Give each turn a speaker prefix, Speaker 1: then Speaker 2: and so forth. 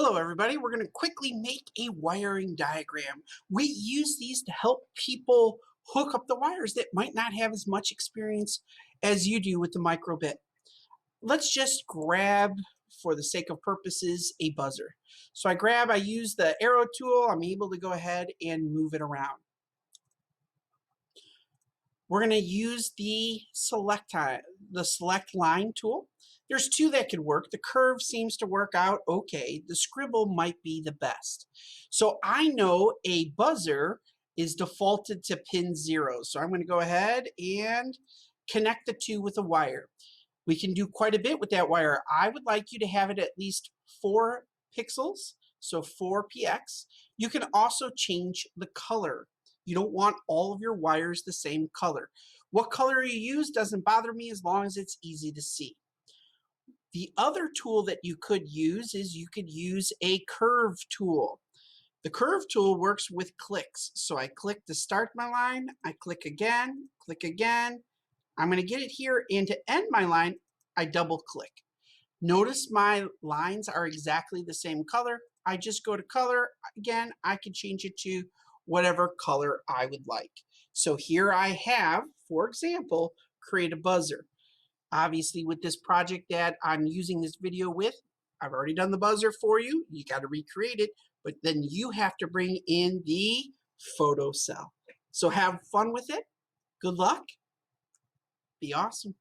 Speaker 1: Hello everybody, we're going to quickly make a wiring diagram. We use these to help people hook up the wires that might not have as much experience as you do with the microbit. Let's just grab, for the sake of purposes, a buzzer. So I use the arrow tool, I'm able to go ahead and move it around. We're going to use the select line tool. There's two that could work. The curve seems to work out okay. The scribble might be the best. So I know a buzzer is defaulted to pin 0. So I'm going to go ahead and connect the two with a wire. We can do quite a bit with that wire. I would like you to have it at least 4 pixels, so 4 px. You can also change the color. You don't want all of your wires the same color. What color you use doesn't bother me as long as it's easy to see. The other tool that you could use is you could use a curve tool. The curve tool works with clicks. So I click to start my line, I click again, I'm going to get it here, and to end my line, I double click. Notice my lines are exactly the same color. I just go to color. Again, I can change it to whatever color I would like. So here I have, for example, create a buzzer. Obviously, with this project that I'm using this video with, I've already done the buzzer for you. You got to recreate it, but then you have to bring in the photo cell. So have fun with it. Good luck. Be awesome.